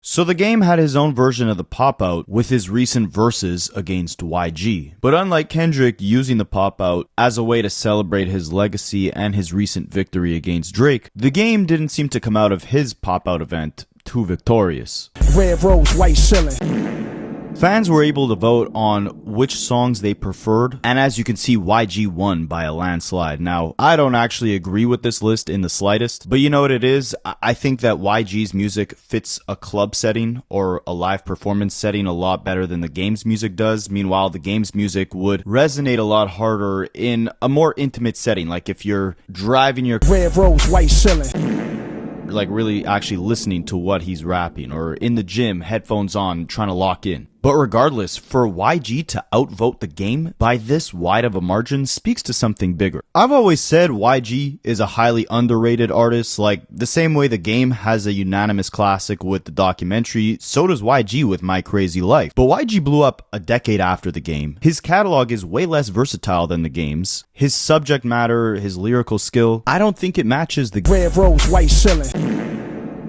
So the game had his own version of the pop-out with his recent verses against YG. But unlike Kendrick using the pop-out as a way to celebrate his legacy and his recent victory against Drake, the game didn't seem to come out of his pop-out event too victorious. Red rose, white ceiling. Fans were able to vote on which songs they preferred, and as you can see, YG won by a landslide. Now, I don't actually agree with this list in the slightest, but you know what it is? I think that YG's music fits a club setting or a live performance setting a lot better than the game's music does. Meanwhile, the game's music would resonate a lot harder in a more intimate setting, like if you're driving your Red rose, white ceiling. Like really actually listening to what he's rapping, or in the gym, headphones on, trying to lock in. But regardless, for YG to outvote the game by this wide of a margin speaks to something bigger. I've always said YG is a highly underrated artist, like the same way the game has a unanimous classic with the documentary, so does YG with My Crazy Life. But YG blew up a decade after the game. His catalog is way less versatile than the game's. His subject matter, his lyrical skill, I don't think it matches the Red rose, white ceiling.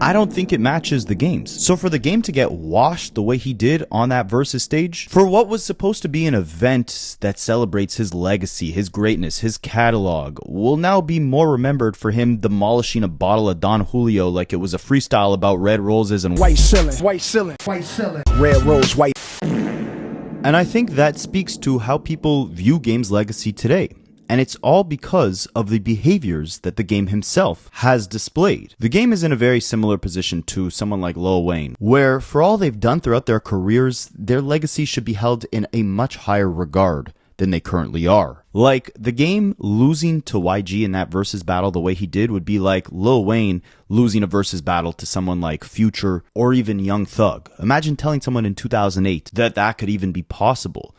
I don't think it matches the game's. So for the game to get washed the way he did on that versus stage, for what was supposed to be an event that celebrates his legacy, his greatness, his catalog, will now be more remembered for him demolishing a bottle of Don Julio like it was a freestyle about red roses and white ceiling, white ceiling, white ceiling. Red rose, white. And I think that speaks to how people view game's legacy today. And it's all because of the behaviors that the game himself has displayed. The game is in a very similar position to someone like Lil Wayne, where for all they've done throughout their careers, their legacy should be held in a much higher regard than they currently are. Like, the game losing to YG in that versus battle the way he did would be like Lil Wayne losing a versus battle to someone like Future or even Young Thug. Imagine telling someone in 2008 that that could even be possible.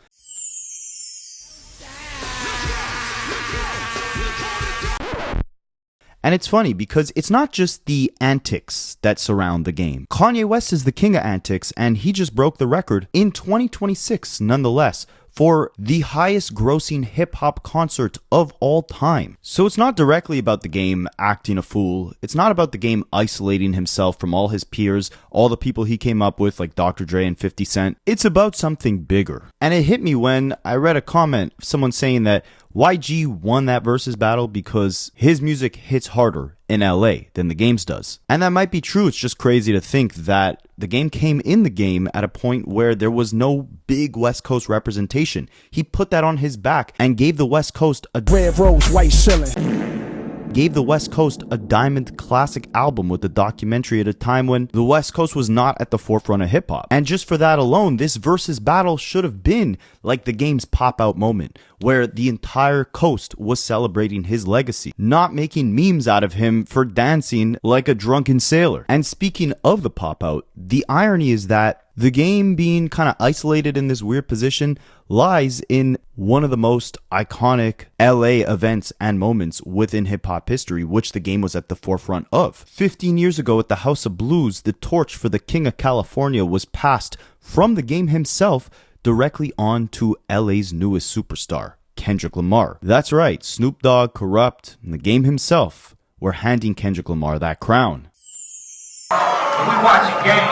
And it's funny because it's not just the antics that surround the game. Kanye West is the king of antics, and he just broke the record in 2026 nonetheless for the highest grossing hip-hop concert of all time. So it's not directly about the game acting a fool. It's not about the game isolating himself from all his peers, all the people he came up with like Dr. Dre and 50 Cent. It's about something bigger. And it hit me when I read a comment, someone saying that YG won that versus battle because his music hits harder in LA than the game's does. And that might be true. It's just crazy to think that the game came in the game at a point where there was no big West Coast representation. He put that on his back and gave the West Coast a red rose, white ceiling. Gave the West Coast a diamond classic album with the documentary at a time when the West Coast was not at the forefront of hip-hop. And just for that alone, this versus battle should have been like the game's pop-out moment, where the entire coast was celebrating his legacy, not making memes out of him for dancing like a drunken sailor. And speaking of the pop-out, the irony is that the game being kind of isolated in this weird position lies in one of the most iconic LA events and moments within hip-hop history, which the game was at the forefront of. 15 years ago at the House of Blues, the torch for the King of California was passed from the game himself directly on to LA's newest superstar, Kendrick Lamar. That's right, Snoop Dogg, Corrupt, and the game himself were handing Kendrick Lamar that crown. We watching game.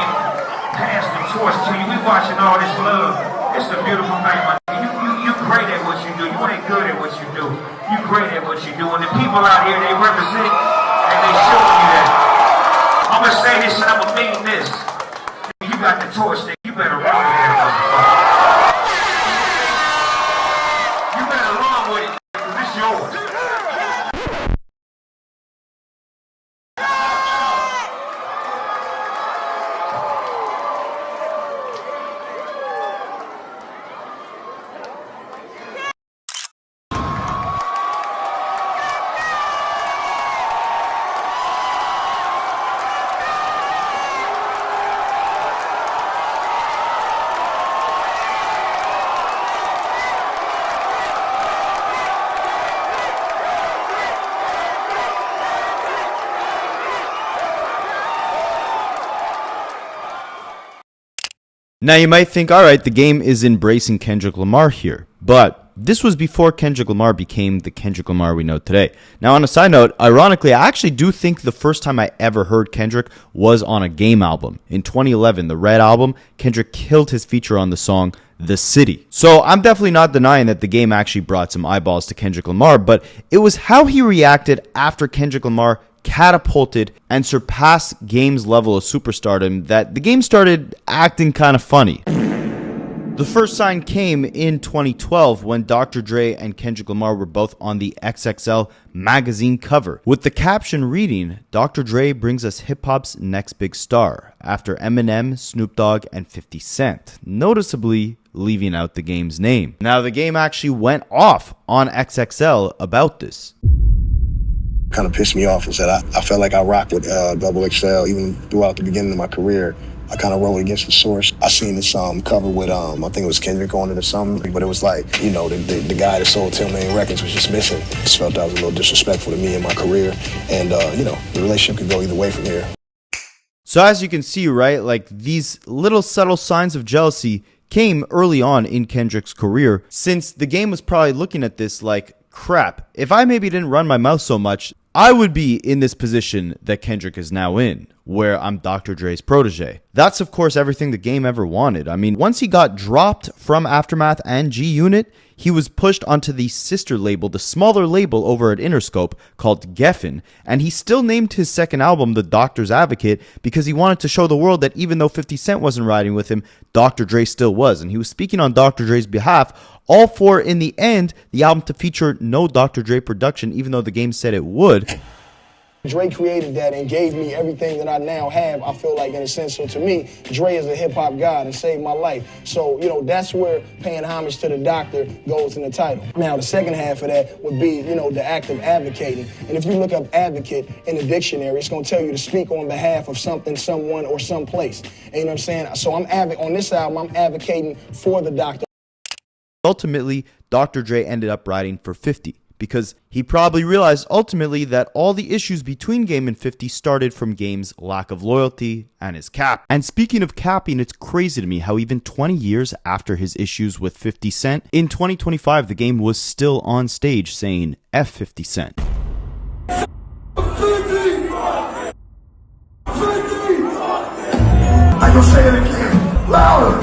Pass the torch to you. We watching all this love. It's the beautiful thing, my nigga. You great at what you do. You ain't good at what you do. You great at what you do. And the people out here, they represent and they showing you that. I'm gonna say this and I'm gonna mean this. You got the torch, nigga. You better run with that motherfucker. You better run with it, because it's yours. Now you might think, alright, the game is embracing Kendrick Lamar here, but This was before Kendrick Lamar became the Kendrick Lamar we know today. Now, on a side note, ironically, I actually do think the first time I ever heard Kendrick was on a Game album. In 2011, the Red album, Kendrick killed his feature on the song The City. So I'm definitely not denying that the Game actually brought some eyeballs to Kendrick Lamar, but it was how he reacted after Kendrick Lamar catapulted and surpassed Game's level of superstardom that the Game started acting kind of funny. The first sign came in 2012 when Dr. Dre and Kendrick Lamar were both on the XXL magazine cover, with the caption reading, "Dr. Dre brings us hip-hop's next big star," after Eminem, Snoop Dogg, and 50 Cent, noticeably leaving out the Game's name. Now, the Game actually went off on XXL about this. Kind of pissed me off is that I felt like I rocked with Double XL even throughout the beginning of my career. I kind of rode against the source. I seen this cover with, I think it was Kendrick on it or something, but it was like, you know, the guy that sold 10 million records was just missing. I just felt that was a little disrespectful to me and my career, and, you know, the relationship could go either way from here. So as you can see, right, like these little subtle signs of jealousy came early on in Kendrick's career, since the Game was probably looking at this like, crap, if I maybe didn't run my mouth so much, I would be in this position that Kendrick is now in, where I'm Dr. Dre's protege. That's, of course, everything the Game ever wanted. I mean, once he got dropped from Aftermath and G-Unit, he was pushed onto the sister label, the smaller label over at Interscope called Geffen, and he still named his second album The Doctor's Advocate because he wanted to show the world that even though 50 Cent wasn't riding with him, Dr. Dre still was, and he was speaking on Dr. Dre's behalf, all for, in the end, the album to feature no Dr. Dre production, even though the Game said it would. Dre created that and gave me everything that I now have, I feel like, in a sense. So to me, Dre is a hip-hop god and saved my life. So, you know, that's where paying homage to the doctor goes in the title. Now, the second half of that would be, you know, the act of advocating. And if you look up advocate in the dictionary, it's going to tell you to speak on behalf of something, someone, or someplace. And you know what I'm saying? So on this album, I'm advocating for the doctor. Ultimately, Dr. Dre ended up writing for 50. Because he probably realized ultimately that all the issues between Game and 50 started from Game's lack of loyalty and his cap. And speaking of capping, it's crazy to me how even 20 years after his issues with 50 Cent, in 2025 the Game was still on stage saying F 50 Cent. 50! 50! I gonna say it again, louder!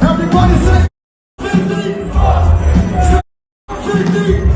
Everybody say 50! 50!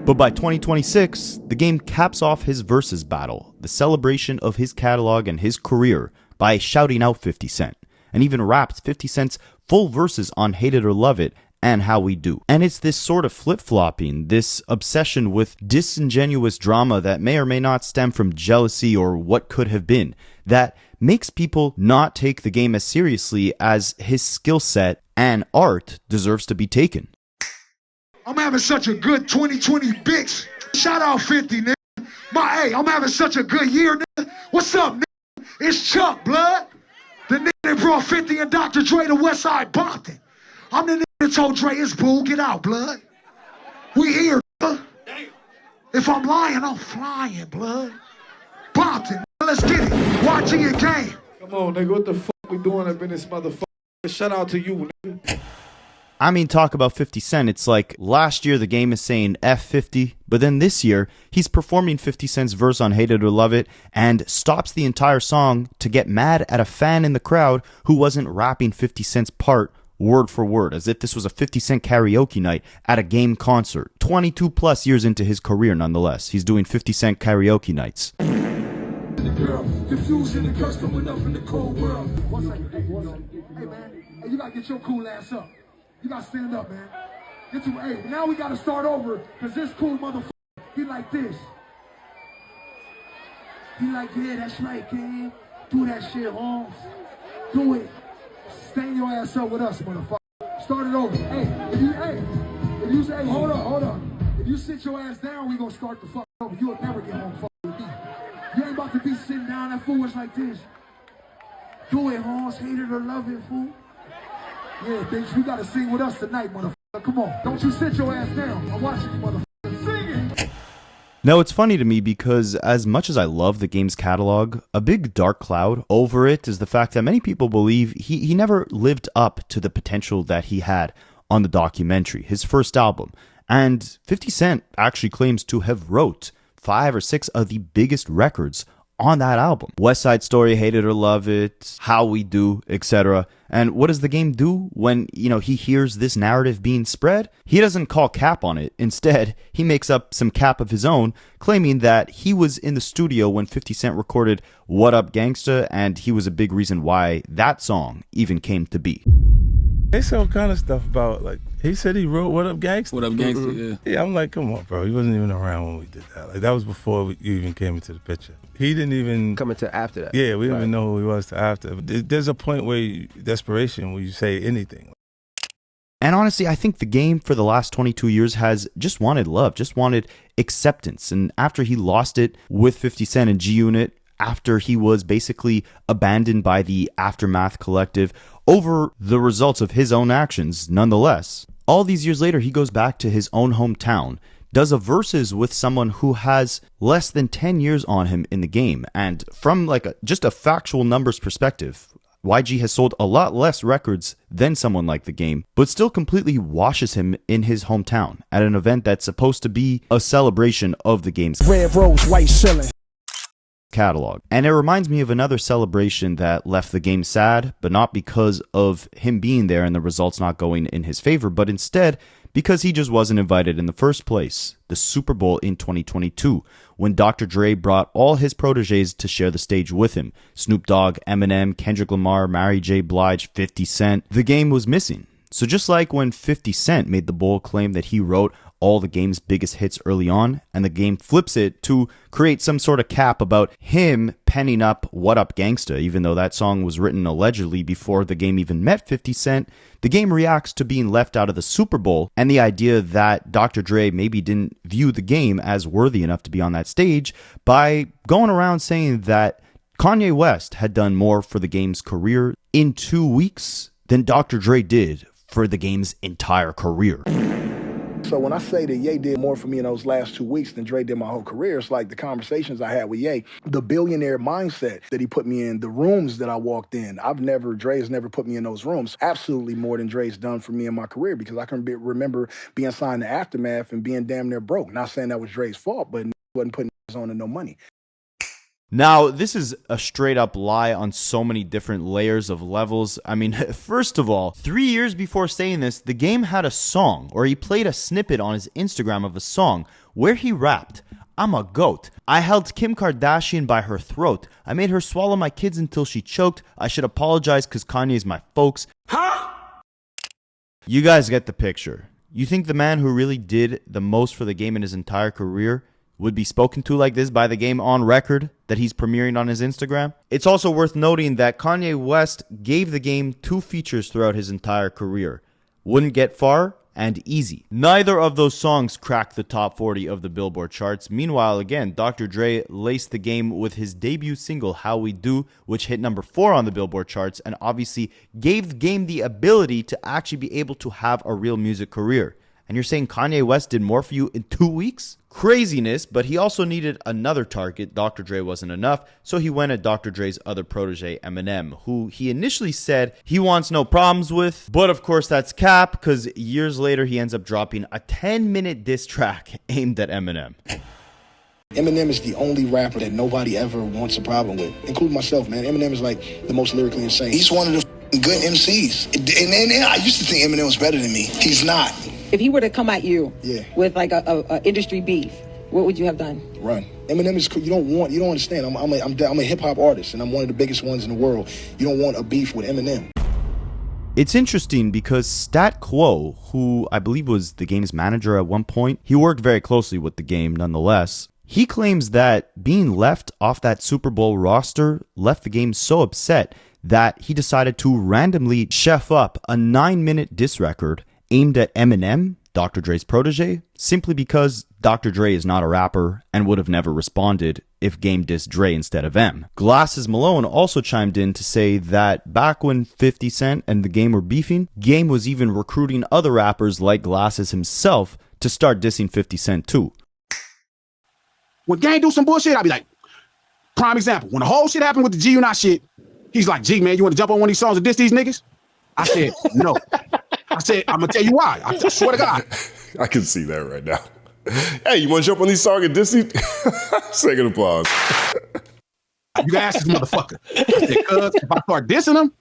But by 2026, the Game caps off his versus battle, the celebration of his catalog and his career, by shouting out 50 Cent, and even raps 50 Cent's full verses on Hate It or Love It and How We Do. And it's this sort of flip-flopping, this obsession with disingenuous drama that may or may not stem from jealousy or what could have been, that makes people not take the Game as seriously as his skill set and art deserves to be taken. I'm having such a good 2020, bitch. Shout out 50, nigga. I'm having such a good year, nigga. What's up, nigga? It's Chuck, blood. The nigga that brought 50 and Dr. Dre to Westside Bompton. I'm the nigga that told Dre it's boo, get out, blood. We here, nigga. If I'm lying, I'm flying, blood. Bompton, let's get it. Watching your game. Come on, nigga, what the fuck we doing up in this motherfucker? Shout out to you, nigga. I mean, talk about 50 Cent. It's like last year the Game is saying F50, but then this year he's performing 50 Cent's verse on Hate It or Love It and stops the entire song to get mad at a fan in the crowd who wasn't rapping 50 Cent's part word for word, as if this was a 50 Cent karaoke night at a Game concert. 22 plus years into his career nonetheless, he's doing 50 Cent karaoke nights. Diffusing the curse coming up in the cold world. One second. Hey, man, you gotta get your cool ass up. You gotta stand up, man. Hey, now we gotta start over, because this cool motherfucker, he like this. He like, yeah, that's right, King. Do that shit, Holmes. Do it. Stand your ass up with us, motherfucker. Start it over. If you say, hold on. If you sit your ass down, we gonna start the fuck over. You'll never get home fuck with me. You ain't about to be sitting down that fool is like this. Do it, Holmes. Hate it or love it, fool. Yeah, bitch, you gotta sing with us tonight, motherfucker. Come on. Don't you sit your ass down. I'm watching you, motherfucker. Sing it! Now, it's funny to me because as much as I love the Game's catalog, a big dark cloud over it is the fact that many people believe he never lived up to the potential that he had on the documentary, his first album. And 50 Cent actually claims to have wrote 5 or 6 of the biggest records on that album. West Side Story, Hate It or Love It, How We Do, etc. And what does the game do when, he hears this narrative being spread? He doesn't call cap on it. Instead, he makes up some cap of his own, claiming that he was in the studio when 50 Cent recorded What Up Gangsta, and he was a big reason why that song even came to be. They say all kind of stuff about, like, he said he wrote What Up Gangsta? What Up Gangsta, yeah. Yeah, I'm like, come on, bro. He wasn't even around when we did that. Like, that was before you even came into the picture. He didn't even... Coming to after that. Yeah, we didn't even know who he was to after. There's a point where desperation, where you say anything. And honestly, I think the game for the last 22 years has just wanted love, just wanted acceptance. And after he lost it with 50 Cent and G-Unit, after he was basically abandoned by the Aftermath Collective over the results of his own actions, nonetheless. All these years later, he goes back to his own hometown, does a versus with someone who has less than 10 years on him in the game. And from just a factual numbers perspective, YG has sold a lot less records than someone like The Game, but still completely washes him in his hometown at an event that's supposed to be a celebration of The Game's Red rose, white ceiling. catalog. And it reminds me of another celebration that left The Game sad, but not because of him being there and the results not going in his favor, but instead because he just wasn't invited in the first place. The Super Bowl in 2022, when Dr. Dre brought all his proteges to share the stage with him. Snoop Dogg, Eminem, Kendrick Lamar, Mary J. Blige, 50 Cent. The Game was missing. So just like when 50 Cent made the bold claim that he wrote all the Game's biggest hits early on, and the Game flips it to create some sort of cap about him penning up What Up Gangsta, even though that song was written allegedly before the Game even met 50 Cent, the Game reacts to being left out of the Super Bowl and the idea that Dr. Dre maybe didn't view the Game as worthy enough to be on that stage by going around saying that Kanye West had done more for the Game's career in 2 weeks than Dr. Dre did for the Game's entire career. So when I say that Ye did more for me in those last 2 weeks than Dre did my whole career, it's like the conversations I had with Ye, the billionaire mindset that he put me in, the rooms that I walked in. Dre's never put me in those rooms. Absolutely more than Dre's done for me in my career, because I can remember being signed to Aftermath and being damn near broke. Not saying that was Dre's fault, but wasn't putting on to no money. Now, this is a straight up lie on so many different layers of levels. I mean, first of all, 3 years before saying this, the Game had a song, or he played a snippet on his Instagram of a song where he rapped, "I'm a goat. I held Kim Kardashian by her throat. I made her swallow my kids until she choked. I should apologize because Kanye's my folks." Huh? You guys get the picture. You think the man who really did the most for the Game in his entire career would be spoken to like this by the Game on record that he's premiering on his Instagram? It's also worth noting that Kanye West gave the Game 2 features throughout his entire career: Wouldn't Get Far and Easy. Neither of those songs cracked the top 40 of the Billboard charts. Meanwhile, again, Dr. Dre laced the Game with his debut single, How We Do, which hit number 4 on the Billboard charts and obviously gave the Game the ability to actually be able to have a real music career. And you're saying Kanye West did more for you in 2 weeks? Craziness, but he also needed another target. Dr. Dre wasn't enough, so he went at Dr. Dre's other protege, Eminem, who he initially said he wants no problems with. But of course, that's cap, because years later, he ends up dropping a 10-minute diss track aimed at Eminem. Eminem is the only rapper that nobody ever wants a problem with, including myself, man. Eminem is like the most lyrically insane. He's one of the good MCs. And I used to think Eminem was better than me. He's not. If he were to come at you with like a industry beef, what would you have done? Run. Eminem is, you don't understand. I'm a hip hop artist, and I'm one of the biggest ones in the world. You don't want a beef with Eminem. It's interesting because Stat Quo, who I believe was the Game's manager at one point, he worked very closely with the Game nonetheless. He claims that being left off that Super Bowl roster left the Game so upset that he decided to randomly chef up a 9-minute diss record aimed at Eminem, Dr. Dre's protege, simply because Dr. Dre is not a rapper and would have never responded if Game dissed Dre instead of M. Glasses Malone also chimed in to say that back when 50 Cent and the Game were beefing, Game was even recruiting other rappers like Glasses himself to start dissing 50 Cent too. When Game do some bullshit, I'll be like, prime example, when the whole shit happened with the G-Unit shit, he's like, "G, man, you want to jump on one of these songs and diss these niggas?" I said, "No." I said, I'm gonna tell you why. I swear to God. I can see that right now. Hey, you want to jump on these songs and Disney? Second applause. You can ask this motherfucker. I said, cuz if I start dissing him,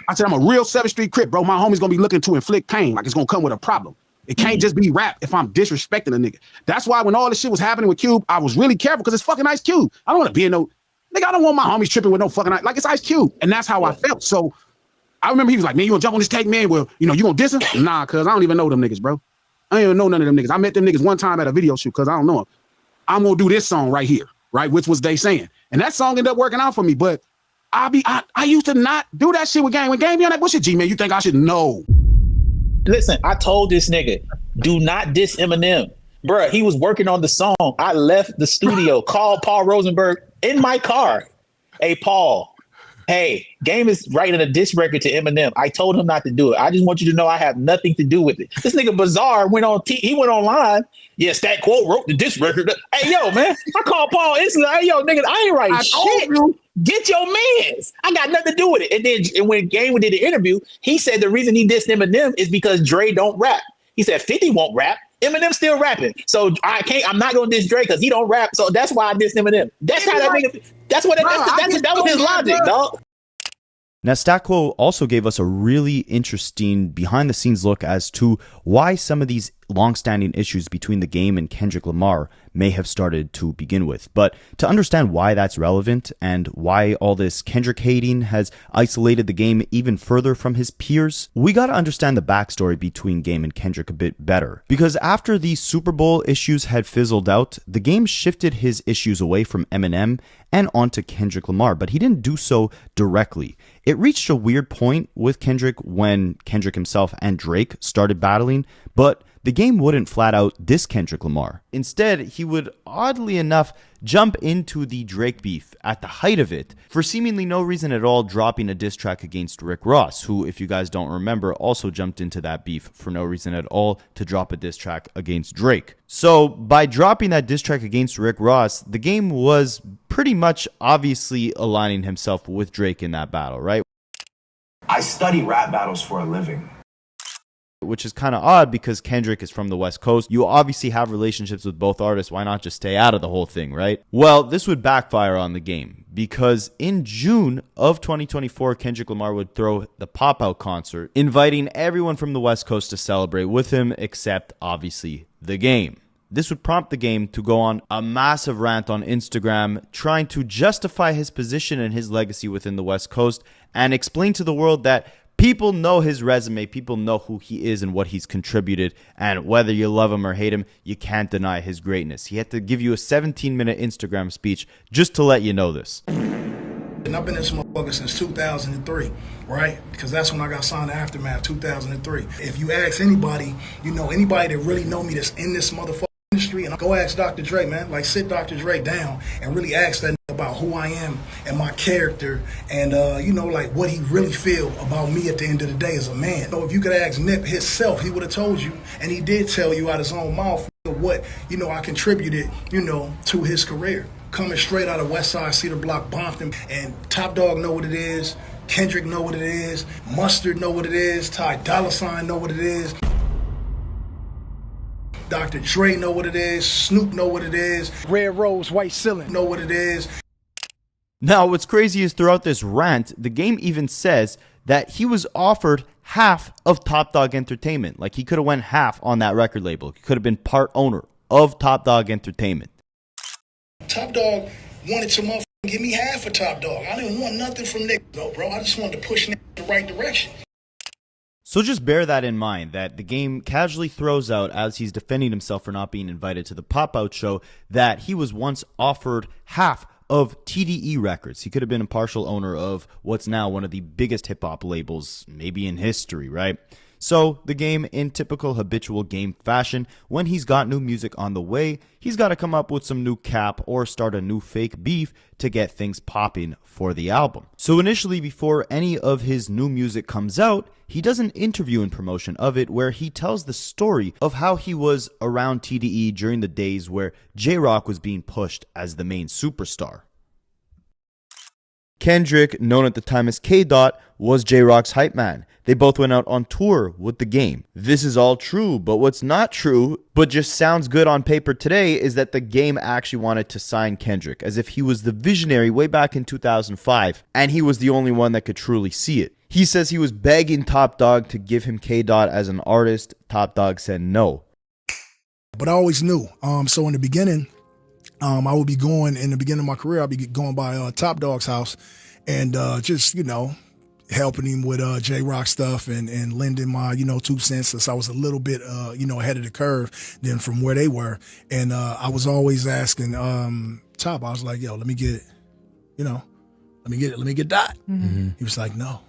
I said, I'm a real 7th Street Crip, bro. My homie's gonna be looking to inflict pain. Like it's gonna come with a problem. It can't just be rap if I'm disrespecting a nigga. That's why when all this shit was happening with Cube, I was really careful because it's fucking Ice Cube. I don't want to be in no, nigga, I don't want my homies tripping with no fucking, like it's Ice Cube. And that's how I felt. So I remember he was like, man, you gonna jump on this take, man? Well, you know, you gonna diss him? Nah, cuz I don't even know them niggas, bro. I don't even know none of them niggas. I met them niggas one time at a video shoot because I don't know them. I'm gonna do this song right here, right? Which was They Saying. And that song ended up working out for me, but I used to not do that shit with Game. When Game be on that bullshit, G, man, you think I should know? Listen, I told this nigga, do not diss Eminem. Bruh, he was working on the song. I left the studio, called Paul Rosenberg in my car. Hey, Paul, hey, Game is writing a diss record to Eminem. I told him not to do it. I just want you to know I have nothing to do with it. This nigga Bizarre went on, he went online. Yes, that quote wrote the diss record. Hey, yo, man, I called Paul instantly. Hey, yo, nigga, I ain't writing shit. Get your mans. I got nothing to do with it. And then when Game did the interview, he said the reason he dissed Eminem is because Dre don't rap. He said 50 won't rap. Eminem still rapping. So I'm not gonna diss Dre because he don't rap. So that's why I dissed Eminem. That's how that nigga, that was his logic, dog. Now, Statquo also gave us a really interesting behind-the-scenes look as to why some of these long-standing issues between the Game and Kendrick Lamar may have started to begin with. But to understand why that's relevant and why all this Kendrick hating has isolated the Game even further from his peers, we gotta understand the backstory between Game and Kendrick a bit better. Because after these Super Bowl issues had fizzled out, the Game shifted his issues away from Eminem and onto Kendrick Lamar, but he didn't do so directly. It reached a weird point with Kendrick when Kendrick himself and Drake started battling, but the Game wouldn't flat out diss Kendrick Lamar. Instead, he would, oddly enough, jump into the Drake beef at the height of it for seemingly no reason at all, dropping a diss track against Rick Ross, who, if you guys don't remember, also jumped into that beef for no reason at all to drop a diss track against Drake. So by dropping that diss track against Rick Ross, the Game was pretty much obviously aligning himself with Drake in that battle, right? I study rap battles for a living. Which is kind of odd because Kendrick is from the West Coast. You obviously have relationships with both artists. Why not just stay out of the whole thing, right? Well, this would backfire on the Game because in June of 2024, Kendrick Lamar would throw the Pop-Out concert, inviting everyone from the West Coast to celebrate with him, except obviously the Game. This would prompt the Game to go on a massive rant on Instagram, trying to justify his position and his legacy within the West Coast and explain to the world that people know his resume, people know who he is and what he's contributed, and whether you love him or hate him, you can't deny his greatness. He had to give you a 17-minute Instagram speech just to let you know this. And I've been in this motherfucker since 2003, right? Because that's when I got signed to Aftermath, 2003. If you ask anybody, you know, anybody that really know me that's in this motherfucker industry, and go ask Dr. Dre, man. Like, sit Dr. Dre down and really ask that about who I am and my character and, you know, like what he really feel about me at the end of the day as a man. So if you could ask Nip himself, he would have told you, and he did tell you out his own mouth what, you know, I contributed, you know, to his career. Coming straight out of West Side, Cedar Block, Bompton, and Top Dog know what it is, Kendrick know what it is, Mustard know what it is, Ty Dolla $ign know what it is. Dr. Dre know what it is. Snoop know what it is. Red Rose, White Ceiling know what it is. Now, what's crazy is throughout this rant, the Game even says that he was offered half of Top Dog Entertainment. Like, he could have went half on that record label. He could have been part owner of Top Dog Entertainment. Top Dog wanted to motherfucking give me half of Top Dog. I didn't want nothing from niggas though, bro. I just wanted to push niggas in the right direction. So just bear that in mind, that the Game casually throws out, as he's defending himself for not being invited to the Pop-Out show, that he was once offered half of TDE Records. He could have been a partial owner of what's now one of the biggest hip-hop labels, maybe in history, right? So the Game, in typical habitual Game fashion, when he's got new music on the way, he's got to come up with some new cap or start a new fake beef to get things popping for the album. So initially, before any of his new music comes out, he does an interview and promotion of it where he tells the story of how he was around TDE during the days where J-Rock was being pushed as the main superstar. Kendrick, known at the time as K-Dot, was J-Rock's hype man. They both went out on tour with the Game. This is all true, but what's not true, but just sounds good on paper today, is that the Game actually wanted to sign Kendrick, as if he was the visionary way back in 2005, and he was the only one that could truly see it. He says he was begging Top Dogg to give him K-Dot as an artist. Top Dogg said no. But I always knew. So in the beginning, I would be going, in the beginning of my career, I'd be going by Top Dogg's house and just, helping him with J-Rock stuff and lending my, 2 cents, since I was a little bit, ahead of the curve than from where they were. And I was always asking Top, I was like, yo, let me get Dot. Mm-hmm. He was like, no.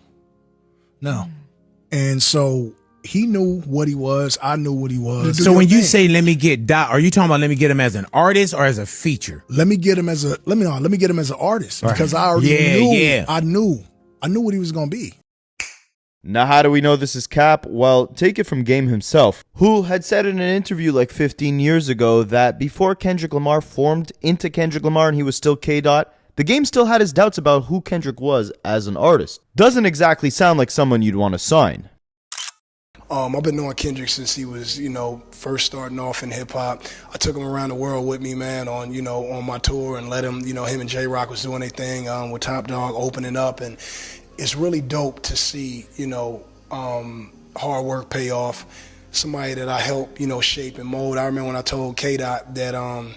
And so he knew what he was. I knew what he was. So when you say let me get Dot, are you talking about let me get him as an artist or as a feature? Let me get him as an artist, because I already knew. I knew what he was going to be. Now, how do we know this is cap? Well, take it from Game himself, who had said in an interview like 15 years ago that before Kendrick Lamar formed into Kendrick Lamar and he was still K-Dot, the Game still had his doubts about who Kendrick was as an artist. Doesn't exactly sound like someone you'd want to sign. I've been knowing Kendrick since he was, first starting off in hip hop. I took him around the world with me, man, on my tour, and let him, him and J-Rock was doing their thing with Top Dogg, opening up, and it's really dope to see, hard work pay off. Somebody that I helped, shape and mold. I remember when I told K-Dot that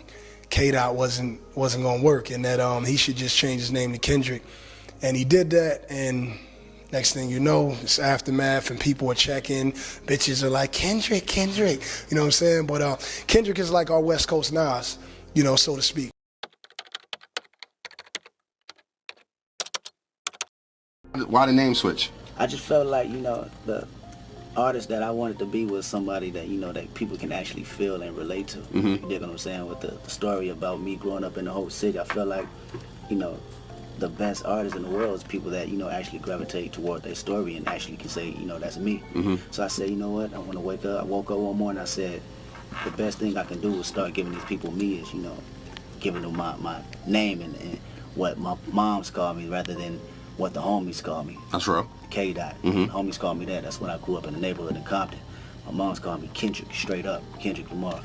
K-Dot wasn't gonna work, and that he should just change his name to Kendrick, and he did that, and next thing you know, it's aftermath and people are checking. Bitches are like, Kendrick. You know what I'm saying? But Kendrick is like our West Coast Nas, so to speak. Why the name switch? I just felt like, the artist that I wanted to be was somebody that, that people can actually feel and relate to. Mm-hmm. You dig what I'm saying? With the story about me growing up in the whole city, I feel like, the best artists in the world is people that, actually gravitate toward their story and actually can say, that's me. Mm-hmm. So I said, you know what, I want to wake up. I woke up one morning, I said, the best thing I can do is start giving these people me is, giving them my name and what my moms call me rather than what the homies call me. That's real. K-Dot. Mm-hmm. Homies call me that. That's when I grew up in the neighborhood in Compton. My mom's called me Kendrick, straight up, Kendrick Lamar.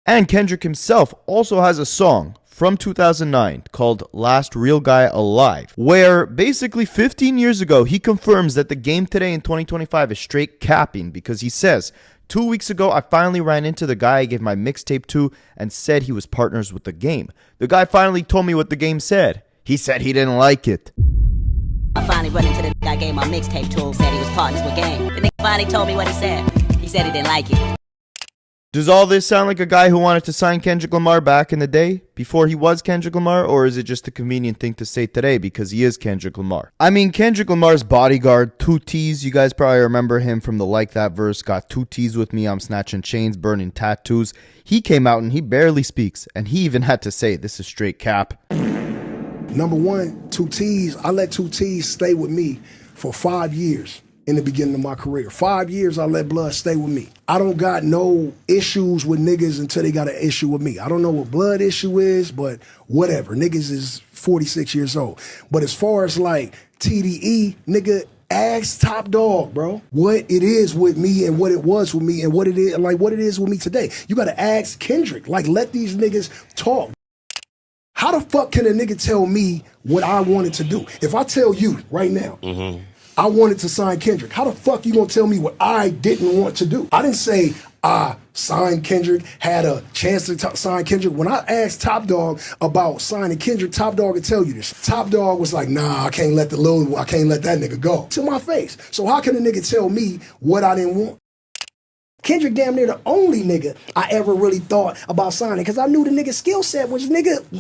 And Kendrick himself also has a song from 2009 called Last Real Guy Alive, where basically 15 years ago he confirms that the Game today in 2025 is straight capping, because he says, 2 weeks ago I finally ran into the guy I gave my mixtape to and said he was partners with the Game. The guy finally told me what the Game said. He said he didn't like it. I finally run into the nigga I gave my mixtape to, said he was partners with Game. The nigga finally told me what he said. He said he didn't like it. Does all this sound like a guy who wanted to sign Kendrick Lamar back in the day, before he was Kendrick Lamar, or is it just a convenient thing to say today because he is Kendrick Lamar? I mean, Kendrick Lamar's bodyguard, 2 T's, you guys probably remember him from the Like That verse, got 2 T's with me, I'm snatching chains, burning tattoos. He came out and he barely speaks, and he even had to say this is straight cap. Number one, 2 T's, I let 2 T's stay with me for 5 years. In the beginning of my career. 5 years I let Blood stay with me. I don't got no issues with niggas until they got an issue with me. I don't know what Blood issue is, but whatever. Niggas is 46 years old. But as far as like TDE, nigga, ask Top Dogg, bro, what it is with me and what it was with me and what it is with me today. You gotta ask Kendrick. Like, let these niggas talk. How the fuck can a nigga tell me what I wanted to do? If I tell you right now, I wanted to sign Kendrick, how the fuck you gonna tell me what I didn't want to do? I didn't say I signed Kendrick, had a chance to sign Kendrick. When I asked Top Dogg about signing Kendrick, Top Dogg would tell you this. Top Dogg was like, nah, I can't let that nigga go. To my face. So how can a nigga tell me what I didn't want? Kendrick damn near the only nigga I ever really thought about signing, because I knew the nigga's skill set, which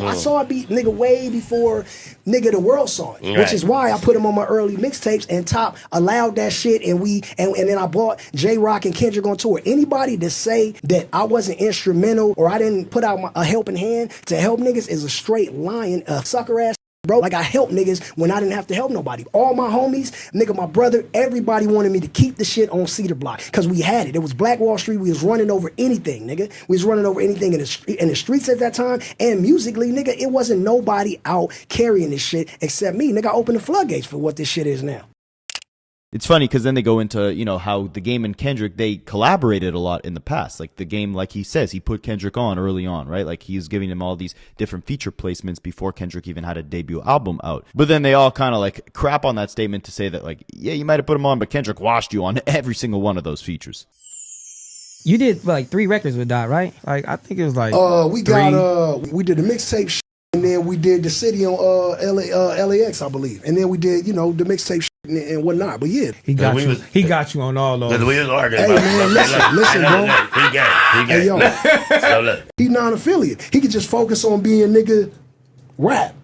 I saw it be nigga way before nigga the world saw it, which is why I put him on my early mixtapes, and Top allowed that shit, and then I bought J-Rock and Kendrick on tour. Anybody to say that I wasn't instrumental or I didn't put out a helping hand to help niggas is a straight lying, a sucker ass. bro. Like I helped niggas when I didn't have to help nobody. All my homies, nigga, my brother, everybody wanted me to keep the shit on Cedar Block because we had it. It was Black Wall Street. We was running over anything, nigga. We was running over anything in the streets at that time. And musically, nigga, it wasn't nobody out carrying this shit except me. Nigga, I opened the floodgates for what this shit is now. It's funny because then they go into, how the Game and Kendrick, they collaborated a lot in the past. Like the Game, like he says, he put Kendrick on early on, right? Like he was giving him all these different feature placements before Kendrick even had a debut album out. But then they all kind of like crap on that statement to say that like, yeah, you might have put him on, but Kendrick washed you on every single one of those features. You did like 3 records with Dot, right? Like I think it was like we did the mixtape shit, and then we did the city on LAX, I believe. And then we did, the mixtape shit and whatnot. But yeah. He got you on all those. Because we was arguing Hey about man, listen, bro. He got Hey yo, So look. he non-affiliate. He could just focus on being nigga rap.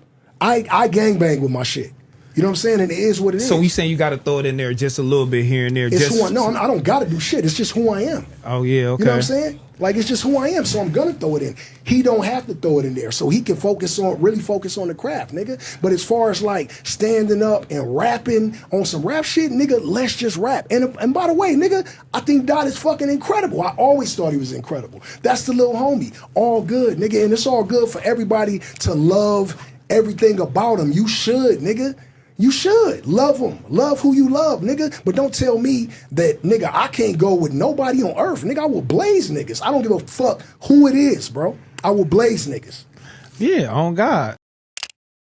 I gangbang with my shit. You know what I'm saying? And it is what it is. So you saying you got to throw it in there just a little bit here and there? It's who I don't got to do shit. It's just who I am. Oh yeah, okay. You know what I'm saying? Like it's just who I am, so I'm gonna throw it in. He don't have to throw it in there, so he can really focus on the craft, nigga. But as far as like standing up and rapping on some rap shit, nigga, let's just rap. And by the way, nigga, I think Dot is fucking incredible. I always thought he was incredible. That's the little homie. All good, nigga, and it's all good for everybody to love everything about him. You should, nigga. You should love them. Love who you love, nigga. But don't tell me that, nigga, I can't go with nobody on earth. Nigga, I will blaze niggas. I don't give a fuck who it is, bro. I will blaze niggas. Yeah, on God.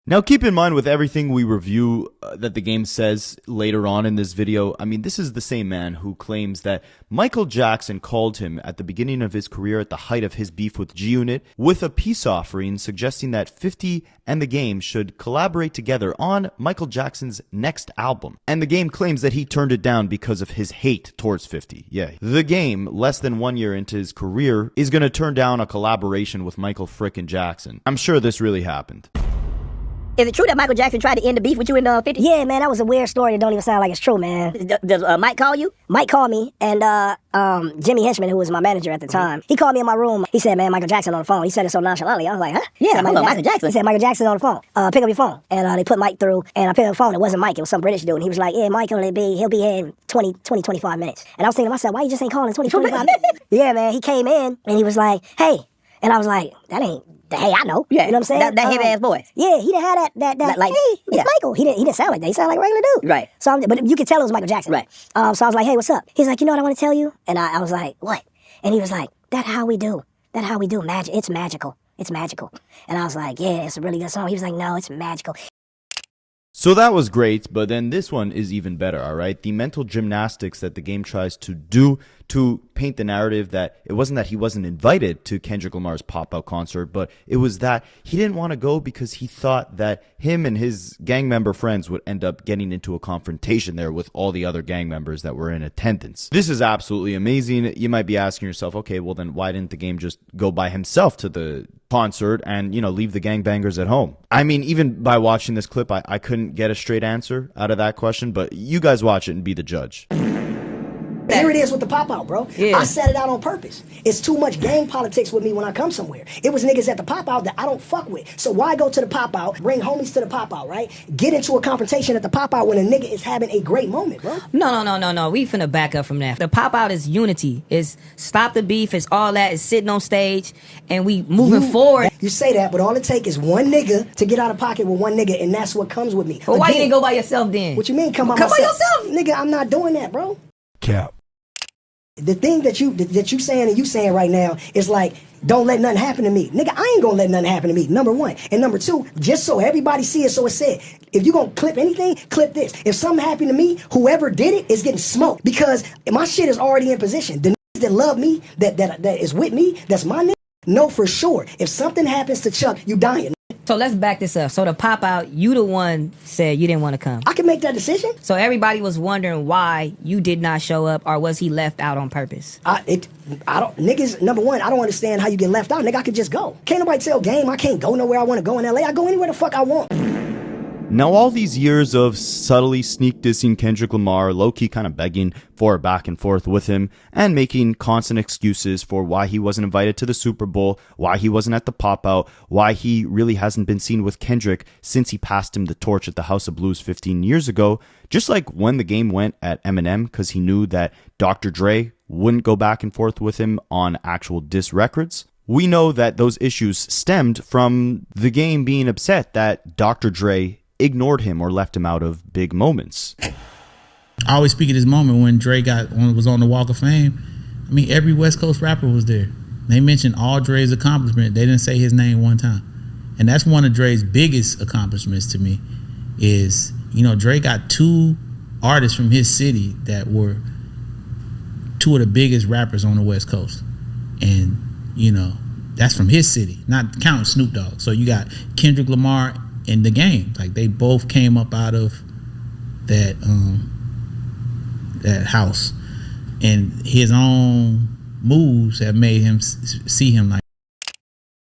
Now, keep in mind with everything we review that the Game says later on in this video, I mean, this is the same man who claims that Michael Jackson called him at the beginning of his career at the height of his beef with G-Unit with a peace offering suggesting that 50 and the Game should collaborate together on Michael Jackson's next album. And the Game claims that he turned it down because of his hate towards 50. Yeah, the Game, less than 1 year into his career, is going to turn down a collaboration with Michael frickin' Jackson. I'm sure this really happened. Is it true that Michael Jackson tried to end the beef with you in 50? Yeah, man, that was a weird story that don't even sound like it's true, man. Does Mike call you? Mike called me, and Jimmy Henchman, who was my manager at the time, he called me in my room. He said, man, Michael Jackson on the phone. He said it so nonchalantly. I was like, huh? Yeah, Michael Jackson. He said, Michael Jackson on the phone. Pick up your phone. And they put Mike through, and I picked up the phone. It wasn't Mike. It was some British dude. And he was like, yeah, Mike, he'll be here in 25 minutes. And I was thinking to myself, why you just ain't calling in 25 minutes? Yeah, man, he came in, and he was like, hey. And I was like, that ain't the hey I know. Yeah, you know what I'm saying? That heavy ass voice. Yeah, he didn't have that like, hey, it's Michael. He didn't sound like that. He sounded like a regular dude. Right. So, but you could tell it was Michael Jackson. Right. So I was like, hey, what's up? He's like, you know what I want to tell you? And I was like, what? And he was like, that's how we do. That's how we do magic. It's magical. It's magical. And I was like, yeah, it's a really good song. He was like, no, it's magical. So that was great, but then this one is even better, all right? The mental gymnastics that the Game tries to do to paint the narrative that it wasn't that he wasn't invited to Kendrick Lamar's pop-out concert, but it was that he didn't want to go because he thought that him and his gang member friends would end up getting into a confrontation there with all the other gang members that were in attendance. This is absolutely amazing. You might be asking yourself, okay, well then why didn't the Game just go by himself to the concert and, leave the gangbangers at home? I mean, even by watching this clip, I couldn't get a straight answer out of that question, but you guys watch it and be the judge. Here it is with the pop-out, bro. Yeah. I set it out on purpose. It's too much gang politics with me when I come somewhere. It was niggas at the pop-out that I don't fuck with. So why go to the pop-out, bring homies to the pop-out, right? Get into a confrontation at the pop-out when a nigga is having a great moment, bro. No. We finna back up from that. The pop-out is unity. It's stop the beef. It's all that. It's sitting on stage and we moving forward. You say that, but all it takes is one nigga to get out of pocket with one nigga, and that's what comes with me. But why you didn't go by yourself then? What you mean come by myself? Nigga, I'm not doing that, bro. Cap. The thing that you saying and you saying right now is like, don't let nothing happen to me. Nigga, I ain't gonna let nothing happen to me, number one. And number two, just so everybody see it, so it's said. If you gonna clip anything, clip this. If something happened to me, whoever did it is getting smoked. Because my shit is already in position. The niggas that love me, that is with me, that's my nigga, know for sure. If something happens to Chuck, you dying. So let's back this up. So the pop-out, you the one said you didn't want to come. I can make that decision. So everybody was wondering why you did not show up, or was he left out on purpose? Niggas, number one, I don't understand how you get left out. Nigga, I could just go. Can't nobody tell Game I can't go nowhere I want to go in LA. I go anywhere the fuck I want. Now, all these years of subtly sneak dissing Kendrick Lamar, low-key kind of begging for a back and forth with him, and making constant excuses for why he wasn't invited to the Super Bowl, why he wasn't at the pop-out, why he really hasn't been seen with Kendrick since he passed him the torch at the House of Blues 15 years ago, just like when the game went at Eminem because he knew that Dr. Dre wouldn't go back and forth with him on actual diss records. We know that those issues stemmed from the game being upset that Dr. Dre ignored him or left him out of big moments. I always speak of this moment when Dre was on the Walk of Fame. I mean, every West Coast rapper was there. They mentioned all Dre's accomplishments. They didn't say his name one time. And that's one of Dre's biggest accomplishments to me is, Dre got 2 artists from his city that were 2 of the biggest rappers on the West Coast. And, that's from his city, not counting Snoop Dogg. So you got Kendrick Lamar in the game. Like, they both came up out of that that house, and his own moves have made him see him like.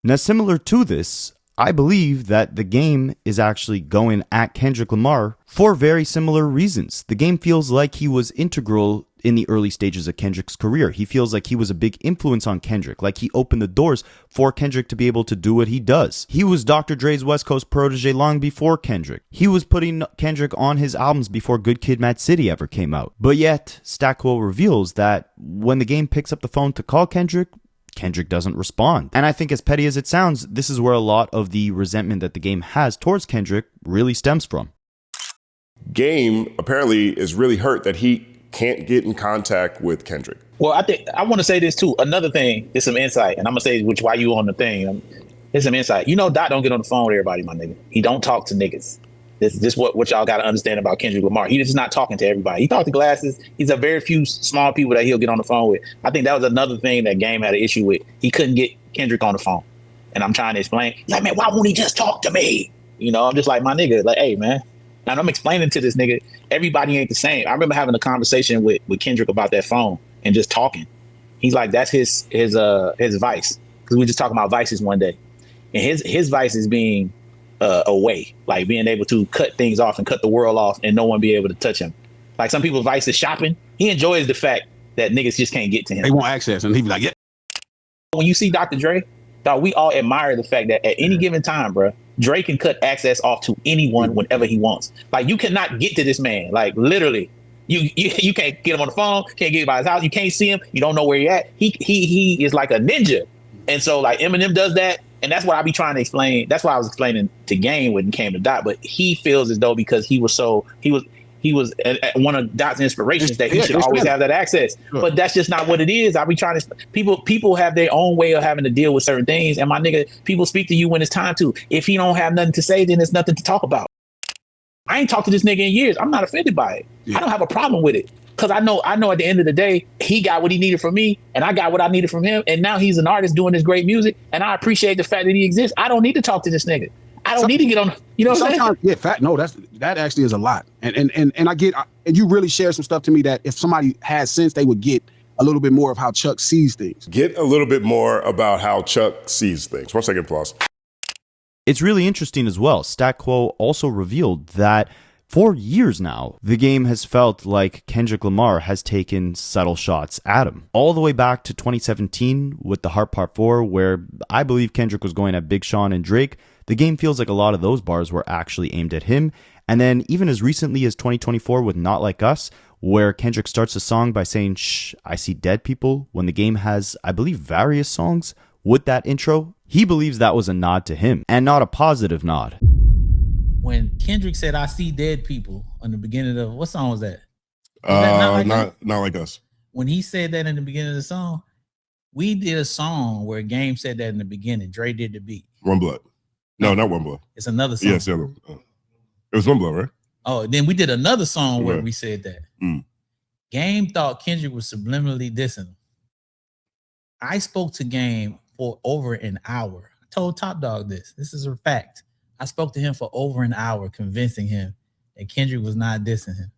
Now, similar to this, I believe that the game is actually going at Kendrick Lamar for very similar reasons. The game feels like he was integral in the early stages of Kendrick's career. He feels like he was a big influence on Kendrick, like he opened the doors for Kendrick to be able to do what he does. He was Dr. Dre's West Coast protege long before Kendrick. He was putting Kendrick on his albums before Good Kid, Mad City ever came out. But yet, Stackwell reveals that when the game picks up the phone to call Kendrick doesn't respond. And I think, as petty as it sounds, this is where a lot of the resentment that the game has towards Kendrick really stems from. Game apparently is really hurt that he can't get in contact with Kendrick. Well, I want to say this too. Another thing, there's some insight, and I'm gonna say why you on the thing. There's some insight. Dot don't get on the phone with everybody, my nigga. He don't talk to niggas. This what y'all got to understand about Kendrick Lamar. He's just not talking to everybody. He talks to Glasses. He's a very few small people that he'll get on the phone with. I think that was another thing that Game had an issue with. He couldn't get Kendrick on the phone, and I'm trying to explain. He's like, man, why won't he just talk to me? I'm just like, my nigga, like, hey, man. And I'm explaining to this nigga, everybody ain't the same. I remember having a conversation with Kendrick about that phone and just talking. He's like, that's his vice. Because we were just talking about vices one day. And his vice is being away, like being able to cut things off and cut the world off and no one be able to touch him. Like some people's vice is shopping. He enjoys the fact that niggas just can't get to him. They want access and he be like, yeah. When you see Dr. Dre, dog, we all admire the fact that at any given time, bro, Dre can cut access off to anyone whenever he wants. Like, you cannot get to this man. Like, literally, you can't get him on the phone, can't get him by his house, you can't see him, you don't know where he at. He is like a ninja. And so, like, Eminem does that, and that's what I be trying to explain. That's why I was explaining to Game when it came to Dot. But he feels as though because he was one of Dot's inspirations that he should always have that access. Sure. But that's just not what it is. I be trying to people have their own way of having to deal with certain things. And my nigga, people speak to you when it's time to. If he don't have nothing to say, then there's nothing to talk about. I ain't talked to this nigga in years. I'm not offended by it. Yeah. I don't have a problem with it. Because I know at the end of the day, he got what he needed from me and I got what I needed from him. And now he's an artist doing this great music. And I appreciate the fact that he exists. I don't need to talk to this nigga. I don't need to get on, what I'm saying? Yeah, that actually is a lot. And I get, and you really share some stuff to me that if somebody has sense, they would get a little bit more of how Chuck sees things. Get a little bit more about how Chuck sees things. 1 second, applause. It's really interesting as well. StatQuo also revealed that for years now, the game has felt like Kendrick Lamar has taken subtle shots at him. All the way back to 2017 with the Heart Part 4, where I believe Kendrick was going at Big Sean and Drake. The game feels like a lot of those bars were actually aimed at him. And then even as recently as 2024 with Not Like Us, where Kendrick starts a song by saying, "Shh, I see dead people," when the game has, I believe, various songs with that intro, he believes that was a nod to him and not a positive nod. When Kendrick said, "I see dead people," on the beginning of, what song was that? Not Like Us. When he said that in the beginning of the song, we did a song where Game said that in the beginning. Dre did the beat. One Blood. No, not One Blood. It's another song. Yes, it was One Blood, right? Oh, then we did another song where we said that. Game thought Kendrick was subliminally dissing him. I spoke to Game for over an hour. I told Top Dog this. This is a fact. I spoke to him for over an hour, convincing him that Kendrick was not dissing him.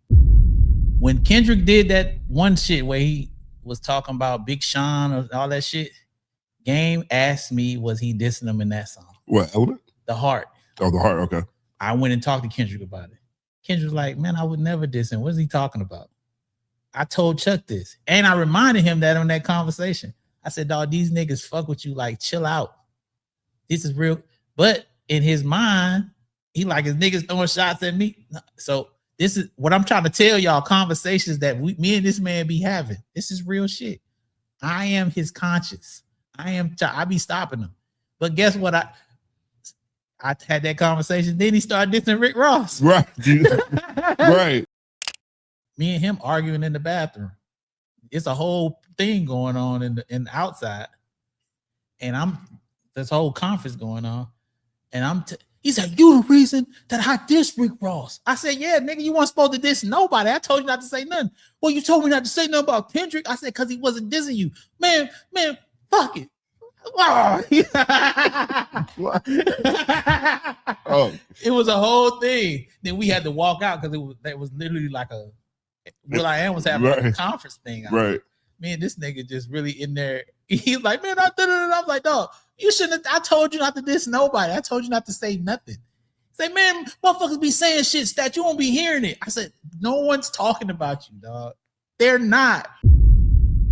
When Kendrick did that one shit where he was talking about Big Sean or all that shit, Game asked me, was he dissing him in that song? What, Element? The Heart. Oh, The Heart, okay. I went and talked to Kendrick about it. Kendrick was like, man, I would never diss him. What is he talking about? I told Chuck this. And I reminded him that on that conversation. I said, dog, these niggas fuck with you. Like, chill out. This is real. But in his mind, he like his niggas throwing shots at me. So this is what I'm trying to tell y'all, conversations that me and this man be having. This is real shit. I am his conscience. I be stopping him. But guess what? I had that conversation. Then he started dissing Rick Ross. Right. Right. Me and him arguing in the bathroom. It's a whole thing going on in the outside. And this whole conference going on. And he said, you the reason that I diss Rick Ross. I said, yeah, nigga, you weren't supposed to diss nobody. I told you not to say nothing. Well, you told me not to say nothing about Kendrick. I said, because he wasn't dissing you. Man, fuck it. Oh. It was a whole thing. Then we had to walk out because that was literally like a Will.i.am was having a conference thing. Right. Man, this nigga just really in there. He's like, man, I was like, dog, you shouldn't have. I told you not to diss nobody. I told you not to say nothing. Say, man, motherfuckers be saying shit that you won't be hearing it. I said, no one's talking about you, dog. They're not.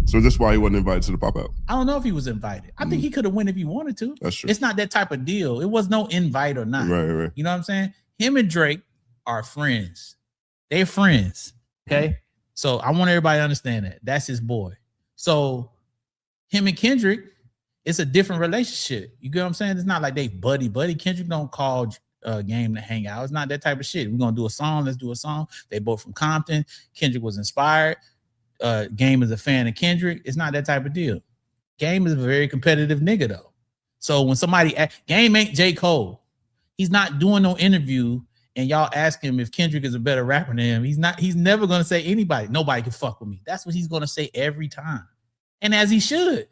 So that's why he wasn't invited to the pop out. I don't know if he was invited. I think he could have went if he wanted to. That's true. It's not that type of deal. It was no invite or not. Right. You know what I'm saying? Him and Drake are friends. They're friends. Okay. So I want everybody to understand that. That's his boy. So him and Kendrick, it's a different relationship. You get what I'm saying? It's not like they buddy. Kendrick don't call Game to hang out. It's not that type of shit. We're gonna do a song. Let's do a song. They both from Compton. Kendrick was inspired. Game is a fan of Kendrick. It's not that type of deal. Game is a very competitive nigga though. So when somebody Game ain't J. Cole, he's not doing no interview and y'all ask him if Kendrick is a better rapper than him. He's never gonna say nobody can fuck with me. That's what he's gonna say every time. And as he should.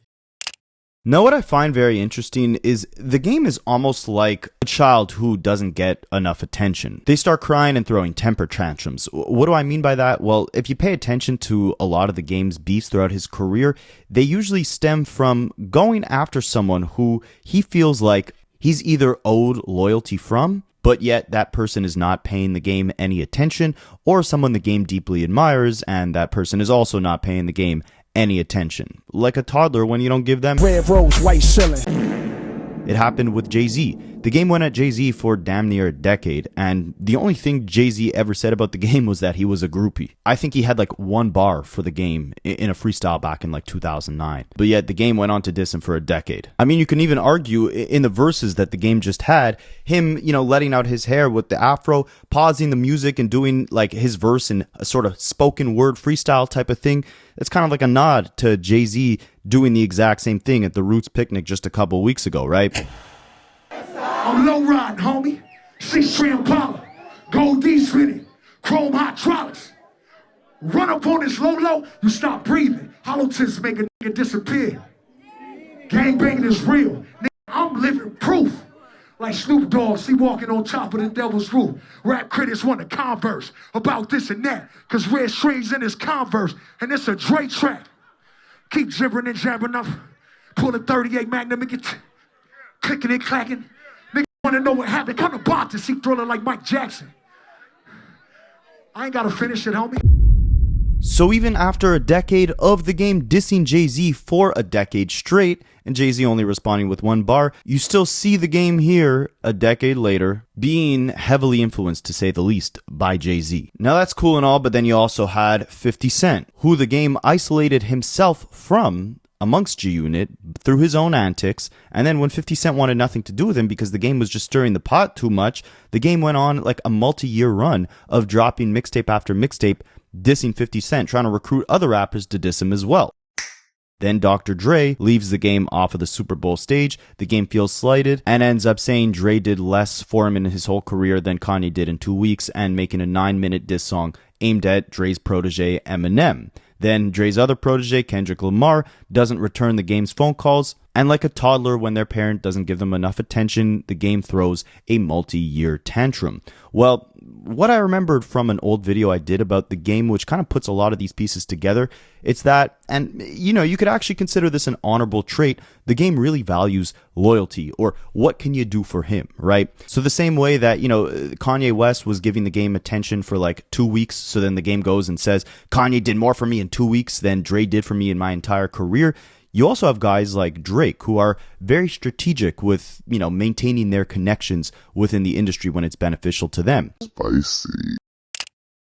Now, what I find very interesting is the game is almost like a child who doesn't get enough attention. They start crying and throwing temper tantrums. What do I mean by that? Well, if you pay attention to a lot of the game's beefs throughout his career, they usually stem from going after someone who he feels like he's either owed loyalty from, but yet that person is not paying the game any attention, or someone the game deeply admires and that person is also not paying the game any attention. Like a toddler when you don't give them red rose, white ceiling. It happened with Jay-Z. The game went at Jay-Z for damn near a decade, and the only thing Jay-Z ever said about the game was that he was a groupie. I think he had like one bar for the game in a freestyle back in like 2009. But yet the game went on to diss him for a decade. I mean, you can even argue in the verses that the game just had, him, letting out his hair with the afro, pausing the music and doing like his verse in a sort of spoken word freestyle type of thing. It's kind of like a nod to Jay-Z doing the exact same thing at the Roots picnic just a couple weeks ago, right? I'm low riding, homie. 6-3 Impala, gold D spinning, chrome hot trolleys. Run up on this low, you stop breathing. Hollow tips make a nigga disappear. Gang banging is real. Nigga, I'm living proof. Like Snoop Dogg, see walking on top of the devil's roof. Rap critics want to converse about this and that, cause red strings in his Converse, and it's a Dre track. Keep gibbering and jabbering up. Pull a 38 Magnum and get clicking and clacking. Nigga wanna know what happened. Come to Bada to see Thriller like Mike Jackson. I ain't gotta finish it, homie. So even after a decade of the game dissing Jay-Z for a decade straight, and Jay-Z only responding with one bar, you still see the game here, a decade later, being heavily influenced, to say the least, by Jay-Z. Now that's cool and all, but then you also had 50 Cent, who the game isolated himself from amongst G-Unit through his own antics, and then when 50 Cent wanted nothing to do with him because the game was just stirring the pot too much, the game went on like a multi-year run of dropping mixtape after mixtape, dissing 50 Cent, trying to recruit other rappers to diss him as well. Then Dr. Dre leaves the game off of the Super Bowl stage, the game feels slighted, and ends up saying Dre did less for him in his whole career than Kanye did in 2 weeks, and making a 9-minute diss song aimed at Dre's protege Eminem. Then Dre's other protege, Kendrick Lamar, doesn't return the game's phone calls, and like a toddler when their parent doesn't give them enough attention, the game throws a multi-year tantrum. Well, what I remembered from an old video I did about the game, which kind of puts a lot of these pieces together, it's that, and you could actually consider this an honorable trait, the game really values loyalty, or what can you do for him, right? So the same way that, Kanye West was giving the game attention for like 2 weeks, so then the game goes and says, Kanye did more for me in 2 weeks than Dre did for me in my entire career. You also have guys like Drake who are very strategic with, maintaining their connections within the industry when it's beneficial to them. Spicy.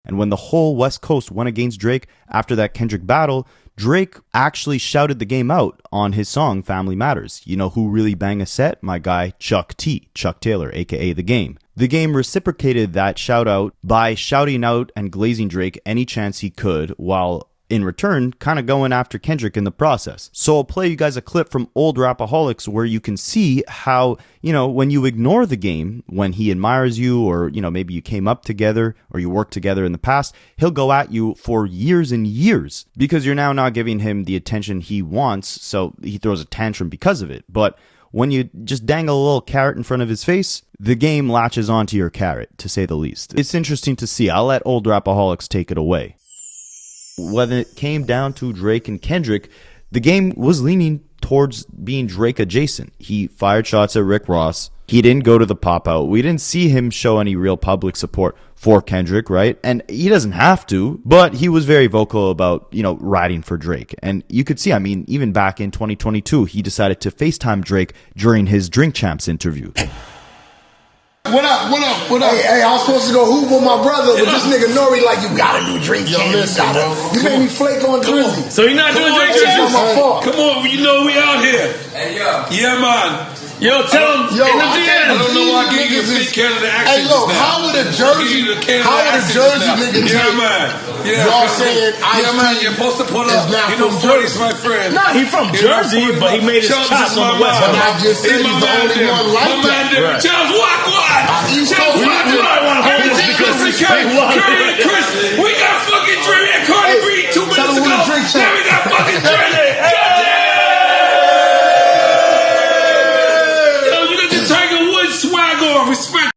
And when the whole West Coast went against Drake after that Kendrick battle, Drake actually shouted the game out on his song Family Matters. You know who really bang a set? My guy Chuck Taylor, aka The Game. The Game reciprocated that shout out by shouting out and glazing Drake any chance he could, while in return, kind of going after Kendrick in the process. So I'll play you guys a clip from old Rapaholics where you can see how, when you ignore the game, when he admires you, or, maybe you came up together or you worked together in the past, he'll go at you for years and years because you're now not giving him the attention he wants, so he throws a tantrum because of it. But when you just dangle a little carrot in front of his face, the game latches onto your carrot, to say the least. It's interesting to see. I'll let old Rapaholics take it away. When it came down to Drake and Kendrick, the game was leaning towards being Drake adjacent. He fired shots at Rick Ross. He didn't go to the pop out. We didn't see him show any real public support for Kendrick, right? And he doesn't have to, but he was very vocal about, riding for Drake. And you could see, even back in 2022, he decided to FaceTime Drake during his Drink Champs interview. What up? Hey, I was supposed to go hoop with my brother, but this nigga Nori like, you gotta do Drink Champs. You made me flake on Drizzy. So you're not doing Drink Champs? Come on, we out here. Hey, yo. Yeah, man. Yo, tell him in the DM. I don't know why I gave you a fake Canada accent. Hey, look, how would a Jersey nigga Yeah, man. Y'all saying man, you're supposed to put up, Freddie's my friend. Nah, he from Jersey, but he made his chops on the West Coast. I just said he's the only one like that. Charles, walk. We might want to hold this because it's Curry and Chris, we got fucking Dre and Carti B 2 minutes ago. Now we got fucking Dre. Yo, you got the Tiger Woods swag on. Respect.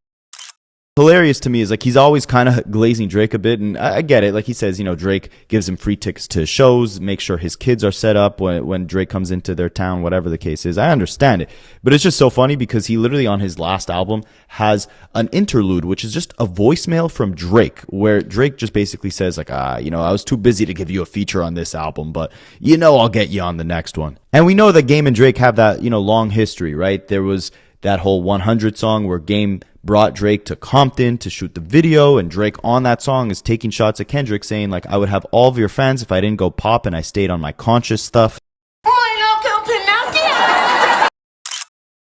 Hilarious to me is like he's always kind of glazing Drake a bit, and I get it. Like he says, Drake gives him free tickets to shows, make sure his kids are set up when Drake comes into their town, whatever the case is. I understand it, but it's just so funny because he literally on his last album has an interlude, which is just a voicemail from Drake, where Drake just basically says like, I was too busy to give you a feature on this album, but I'll get you on the next one. And we know that Game and Drake have that long history, right? There was that whole 100 song where Game brought Drake to Compton to shoot the video, and Drake on that song is taking shots at Kendrick saying like, I would have all of your fans if I didn't go pop and I stayed on my conscious stuff.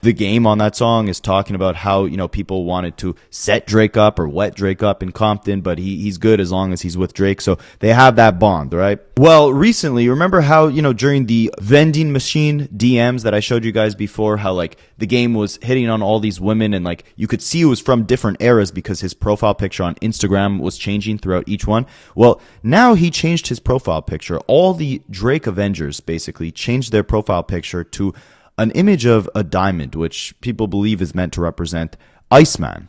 The Game on that song is talking about how, people wanted to set Drake up or wet Drake up in Compton, but he's good as long as he's with Drake. So they have that bond, right? Well, recently, remember how, during the vending machine DMs that I showed you guys before, how like the Game was hitting on all these women and like you could see it was from different eras because his profile picture on Instagram was changing throughout each one. Well, now he changed his profile picture. All the Drake Avengers basically changed their profile picture to an image of a diamond, which people believe is meant to represent Iceman.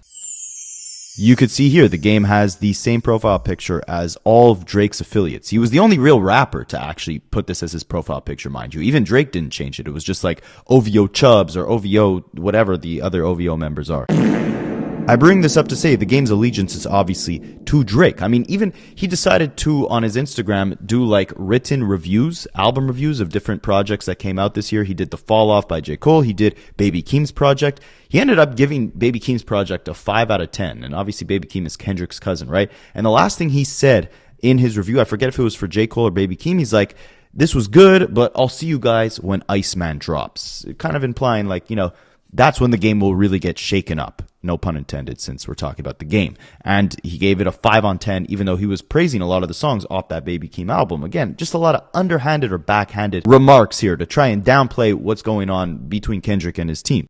You could see here, the Game has the same profile picture as all of Drake's affiliates. He was the only real rapper to actually put this as his profile picture, mind you. Even Drake didn't change it. It was just like OVO Chubbs or OVO, whatever the other OVO members are. I bring this up to say the Game's allegiance is obviously to Drake. Even he decided to, on his Instagram, do like written reviews, album reviews of different projects that came out this year. He did The Fall Off by J. Cole. He did Baby Keem's project. He ended up giving Baby Keem's project a 5 out of 10. And obviously Baby Keem is Kendrick's cousin, right? And the last thing he said in his review, I forget if it was for J. Cole or Baby Keem, he's like, this was good, but I'll see you guys when Iceman drops. Kind of implying like, that's when the Game will really get shaken up. No pun intended, since we're talking about the Game. And he gave it a 5 on 10, even though he was praising a lot of the songs off that Baby Keem album. Again, just a lot of underhanded or backhanded remarks here to try and downplay what's going on between Kendrick and his team.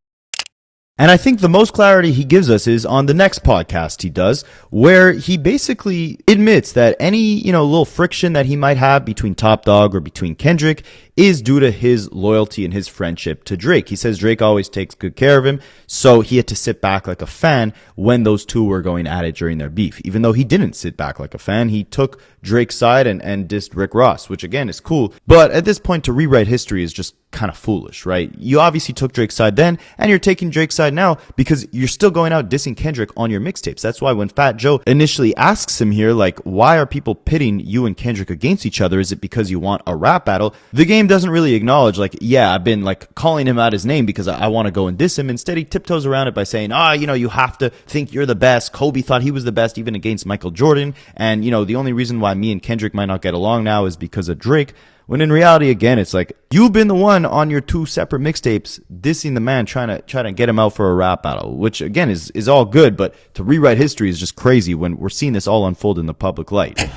And I think the most clarity he gives us is on the next podcast he does, where he basically admits that any, little friction that he might have between Top Dawg or between Kendrick is due to his loyalty and his friendship to Drake. He says Drake always takes good care of him, so he had to sit back like a fan when those two were going at it during their beef. Even though he didn't sit back like a fan, he took Drake's side and dissed Rick Ross, which again is cool. But at this point, to rewrite history is just kind of foolish, right? You obviously took Drake's side then, and you're taking Drake's side now because you're still going out dissing Kendrick on your mixtapes. That's why when Fat Joe initially asks him here, like, why are people pitting you and Kendrick against each other? Is it because you want a rap battle? The game doesn't really acknowledge, like, yeah, I've been like calling him out his name because I want to go and diss him. Instead, he tiptoes around it by saying, you have to think you're the best. Kobe thought he was the best even against Michael Jordan. And, the only reason why me and Kendrick might not get along now is because of Drake. When in reality, again, it's like, you've been the one on your two separate mixtapes dissing the man, trying to get him out for a rap battle, which again is all good, but to rewrite history is just crazy when we're seeing this all unfold in the public light.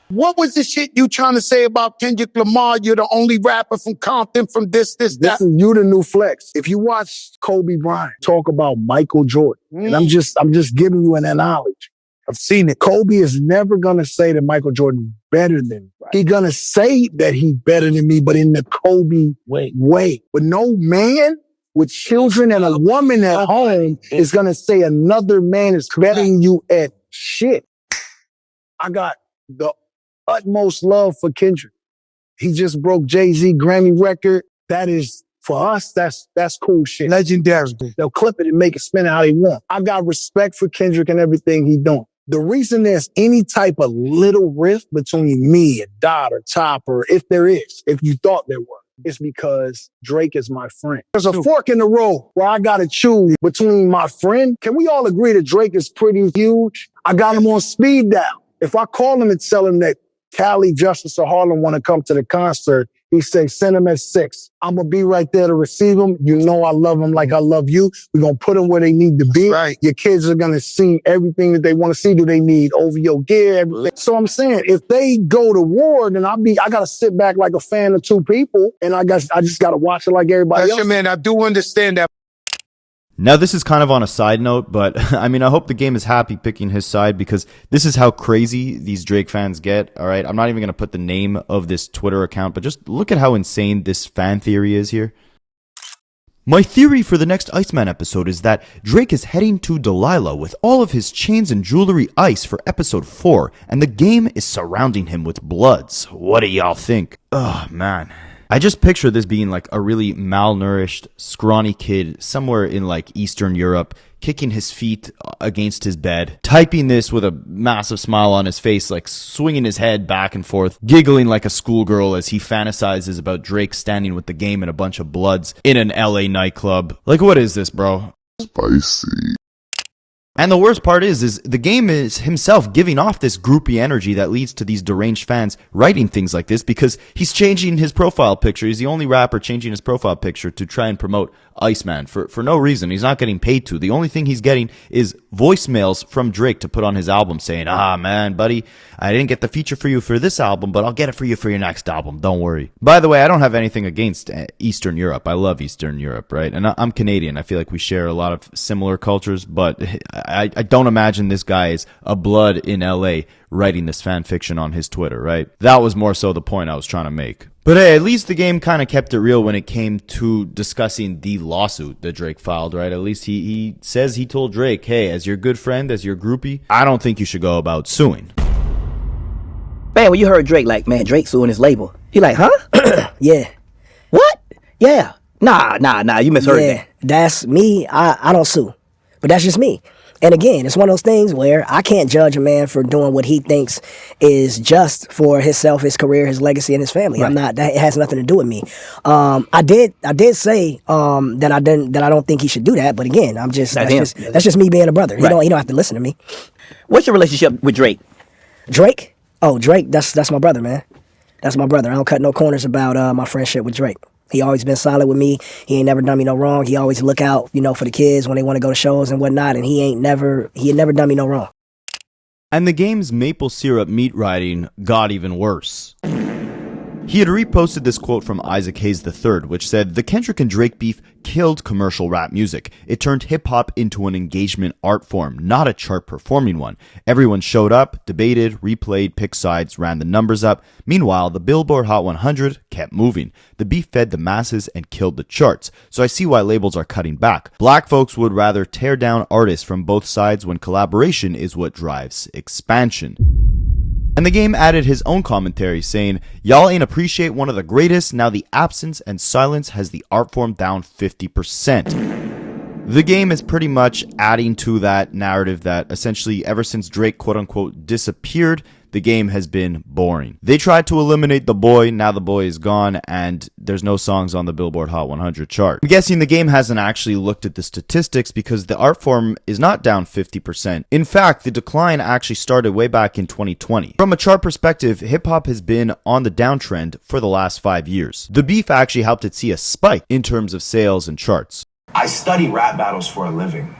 What was the shit you trying to say about Kendrick Lamar? You're the only rapper from Compton, from this, that. This is you the new flex. If you watch Kobe Bryant talk about Michael Jordan, and I'm just giving you an analogy. I've seen it. Kobe is never gonna say that Michael Jordan is better than me. He's gonna say that he's better than me, but in the Kobe way. But no man with children and a woman at home is gonna say another man is better than you at shit. I got the utmost love for Kendrick. He just broke Jay-Z Grammy record. That is, for us, that's cool shit. Legendary. They'll clip it and make it spin how they want. I got respect for Kendrick and everything he doing. The reason there's any type of little rift between me and Dot or Top, or if there is, if you thought there were, it's because Drake is my friend. There's a fork in the road where I gotta choose between my friend. Can we all agree that Drake is pretty huge? I got him on speed dial. If I call him and tell him that Cali, Justice, or Harlem want to come to the concert, he say, send them at 6. I'm going to be right there to receive them. You know I love them like I love you. We're going to put them where they need to be. Right. Your kids are going to see everything that they want to see. Do they need OVO gear? Everything. So I'm saying, if they go to war, then I got to sit back like a fan of two people, and I just got to watch it like everybody else. That's your man. I do understand that. Now, this is kind of on a side note, but I mean, I hope the game is happy picking his side because this is how crazy these Drake fans get, all right? I'm not even going to put the name of this Twitter account, but just look at how insane this fan theory is here. My theory for the next Iceman episode is that Drake is heading to Delilah with all of his chains and jewelry ice for episode 4, and the game is surrounding him with bloods. What do y'all think? Oh, man. I just picture this being like a really malnourished, scrawny kid somewhere in like Eastern Europe, kicking his feet against his bed, typing this with a massive smile on his face, like swinging his head back and forth, giggling like a schoolgirl as he fantasizes about Drake standing with the game and a bunch of bloods in an LA nightclub. Like, what is this, bro? Spicy. And the worst part is the game is himself giving off this groupie energy that leads to these deranged fans writing things like this because he's changing his profile picture. He's the only rapper changing his profile picture to try and promote Iceman for no reason. He's not getting paid to. The only thing he's getting is voicemails from Drake to put on his album saying, man, buddy, I didn't get the feature for you for this album, but I'll get it for you for your next album. Don't worry. By the way, I don't have anything against Eastern Europe. I love Eastern Europe, right? And I'm Canadian. I feel like we share a lot of similar cultures, but I don't imagine this guy is a blood in LA writing this fan fiction on his Twitter, right? That was more so the point I was trying to make. But hey, at least the game kind of kept it real when it came to discussing the lawsuit that Drake filed, right? At least he says he told Drake, hey, as your good friend, as your groupie, I don't think you should go about suing. Man, when you heard Drake, like, man, Drake suing his label. He like, huh? Yeah. What? Yeah. Nah, you misheard that. That's me. I don't sue. But that's just me. And again, it's one of those things where I can't judge a man for doing what he thinks is just for himself, his career, his legacy, and his family. Right. That has nothing to do with me. I did say that I don't think he should do that. But again, that's just me being a brother. Right. He don't have to listen to me. What's your relationship with Drake? Drake? Oh, Drake. That's my brother, man. That's my brother. I don't cut no corners about my friendship with Drake. He always been solid with me. He ain't never done me no wrong. He always look out, for the kids when they want to go to shows and whatnot. And he had never done me no wrong. And the game's maple syrup meat riding got even worse. He had reposted this quote from Isaac Hayes III, which said, "The Kendrick and Drake beef killed commercial rap music. It turned hip-hop into an engagement art form, not a chart-performing one. Everyone showed up, debated, replayed, picked sides, ran the numbers up. Meanwhile, the Billboard Hot 100 kept moving. The beef fed the masses and killed the charts. So I see why labels are cutting back. Black folks would rather tear down artists from both sides when collaboration is what drives expansion." And the game added his own commentary saying, "Y'all ain't appreciate one of the greatest, now the absence and silence has the art form down 50%. The game is pretty much adding to that narrative that essentially ever since Drake quote-unquote disappeared, the game has been boring. They tried to eliminate the boy, now the boy is gone, and there's no songs on the Billboard Hot 100 chart. I'm guessing the game hasn't actually looked at the statistics because the art form is not down 50%. In fact, the decline actually started way back in 2020. From a chart perspective, hip-hop has been on the downtrend for the last 5 years. The beef actually helped it see a spike in terms of sales and charts. I study rap battles for a living.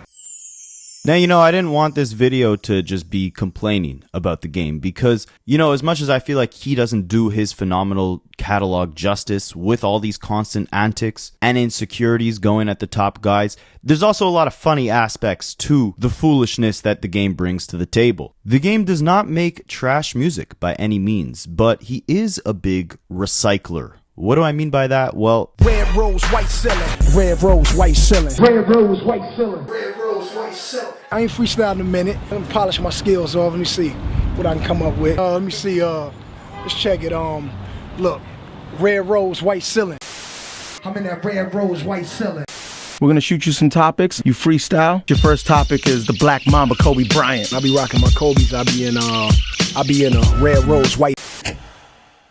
Now, I didn't want this video to just be complaining about the game because, as much as I feel like he doesn't do his phenomenal catalog justice with all these constant antics and insecurities going at the top guys, there's also a lot of funny aspects to the foolishness that the game brings to the table. The game does not make trash music by any means, but he is a big recycler. What do I mean by that? Well, red rose, white ceiling. Red rose, white ceiling. Red rose, white ceiling. Red rose, white ceiling. I ain't freestyling in a minute. Let me polish my skills off. Let me see what I can come up with. Let me see. Let's check it. Look, red rose, white ceiling. I'm in that red rose, white ceiling. We're gonna shoot you some topics. You freestyle. Your first topic is the Black Mamba, Kobe Bryant. I be rocking my Kobe's. I be in a red rose, white.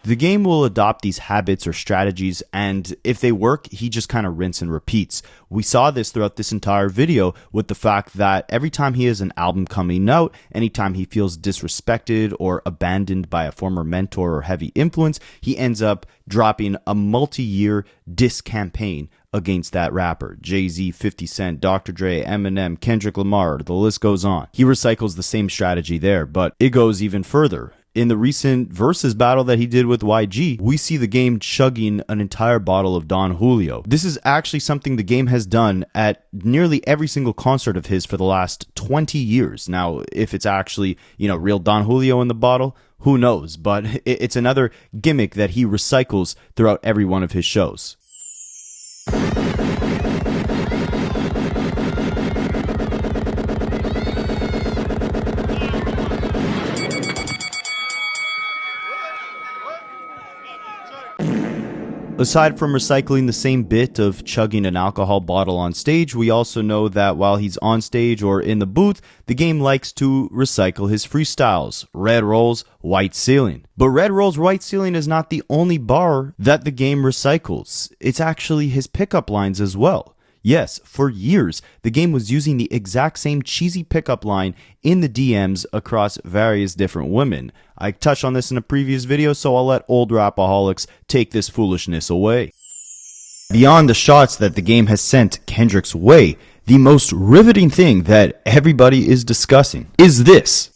The game will adopt these habits or strategies, and if they work, he just kind of rinse and repeats. We saw this throughout this entire video with the fact that every time he has an album coming out, anytime he feels disrespected or abandoned by a former mentor or heavy influence, he ends up dropping a multi-year diss campaign against that rapper. Jay-Z, 50 Cent, Dr. Dre, Eminem, Kendrick Lamar, the list goes on. He recycles the same strategy there, but it goes even further. In the recent versus battle that he did with YG, we see the game chugging an entire bottle of Don Julio. This is actually something the game has done at nearly every single concert of his for the last 20 years. Now, if it's actually, real Don Julio in the bottle, who knows? But it's another gimmick that he recycles throughout every one of his shows. Aside from recycling the same bit of chugging an alcohol bottle on stage, we also know that while he's on stage or in the booth, the game likes to recycle his freestyles. Red rolls, white ceiling. But red rolls, white ceiling is not the only bar that the game recycles. It's actually his pickup lines as well. Yes, for years, the game was using the exact same cheesy pickup line in the DMs across various different women. I touched on this in a previous video, so I'll let old rapaholics take this foolishness away. Beyond the shots that the game has sent Kendrick's way, the most riveting thing that everybody is discussing is this.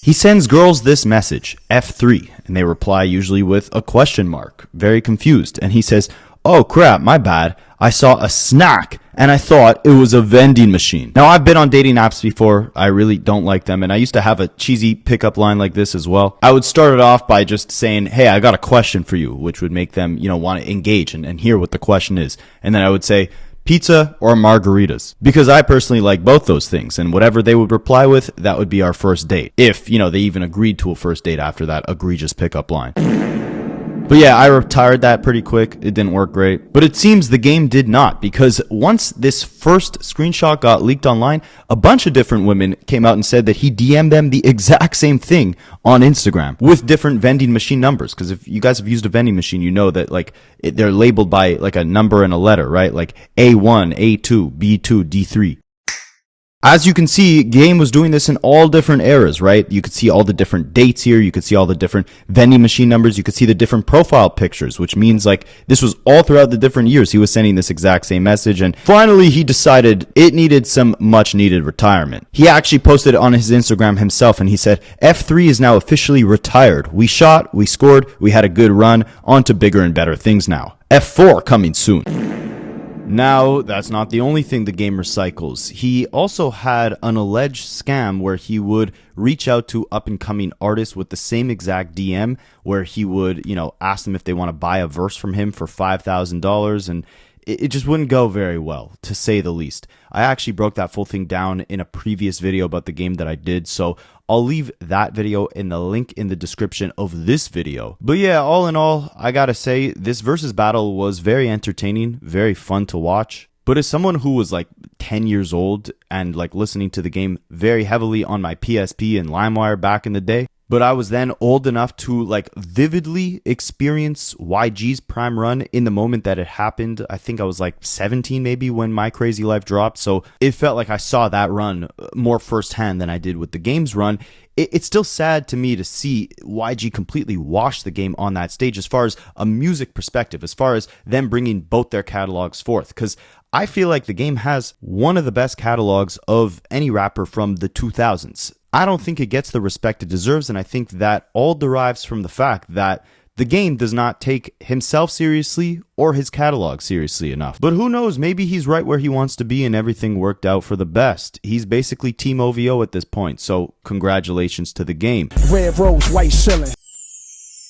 He sends girls this message, F3, and they reply usually with a question mark, very confused, and he says, "Oh crap, my bad. I saw a snack and I thought it was a vending machine." Now, I've been on dating apps before. I really don't like them, and I used to have a cheesy pickup line like this as well. I would start it off by just saying, "Hey, I got a question for you," which would make them, want to engage and hear what the question is. And then I would say, "Pizza or margaritas?" Because I personally like both those things, and whatever they would reply with, that would be our first date. If, they even agreed to a first date after that egregious pickup line. But yeah, I retired that pretty quick. It didn't work great. But it seems the game did not, because once this first screenshot got leaked online, a bunch of different women came out and said that he DM'd them the exact same thing on Instagram with different vending machine numbers. Because if you guys have used a vending machine, you know that they're labeled by a number and a letter, right? Like A1, A2, B2, D3. As you can see, Game was doing this in all different eras, right? You could see all the different dates here. You could see all the different vending machine numbers. You could see the different profile pictures, which means like this was all throughout the different years. He was sending this exact same message. And finally, he decided it needed some much needed retirement. He actually posted it on his Instagram himself, and he said, F3 is now officially retired. We shot, we scored, we had a good run. On to bigger and better things now. F4 coming soon. Now, that's not the only thing the game recycles. He also had an alleged scam where he would reach out to up-and-coming artists with the same exact DM, where he would, ask them if they want to buy a verse from him for $5,000, and it just wouldn't go very well, to say the least. I actually broke that full thing down in a previous video about the game that I did, so I'll leave that video in the link in the description of this video. But yeah, all in all, I gotta say, this versus battle was very entertaining, very fun to watch. But as someone who was like 10 years old and like listening to the game very heavily on my PSP and LimeWire back in the day, but I was then old enough to like vividly experience YG's prime run in the moment that it happened. I think I was like 17 maybe when My Crazy Life dropped. So it felt like I saw that run more firsthand than I did with the game's run. It's still sad to me to see YG completely wash the game on that stage as far as a music perspective, as far as them bringing both their catalogs forth. Because I feel like the game has one of the best catalogs of any rapper from the 2000s. I don't think it gets the respect it deserves, and I think that all derives from the fact that the game does not take himself seriously or his catalog seriously enough. But who knows, maybe he's right where he wants to be and everything worked out for the best. He's basically Team OVO at this point, so congratulations to the game. Red rose, white ceiling.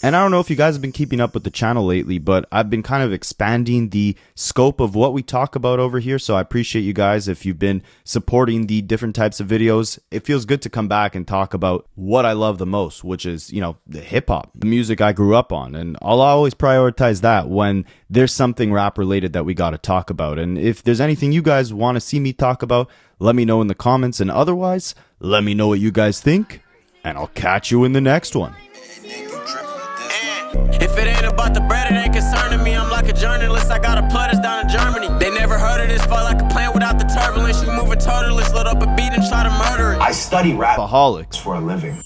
And I don't know if you guys have been keeping up with the channel lately, but I've been kind of expanding the scope of what we talk about over here. So I appreciate you guys if you've been supporting the different types of videos. It feels good to come back and talk about what I love the most, which is, the hip hop, the music I grew up on. And I'll always prioritize that when there's something rap related that we got to talk about. And if there's anything you guys want to see me talk about, let me know in the comments. And otherwise, let me know what you guys think. And I'll catch you in the next one. If it ain't about the bread, it ain't concerning me. I'm like a journalist, I got a plutters down in Germany. They never heard of this, felt like a plane without the turbulence. You moving totalist, load up a beat and try to murder it. I study rap Aholics for a living.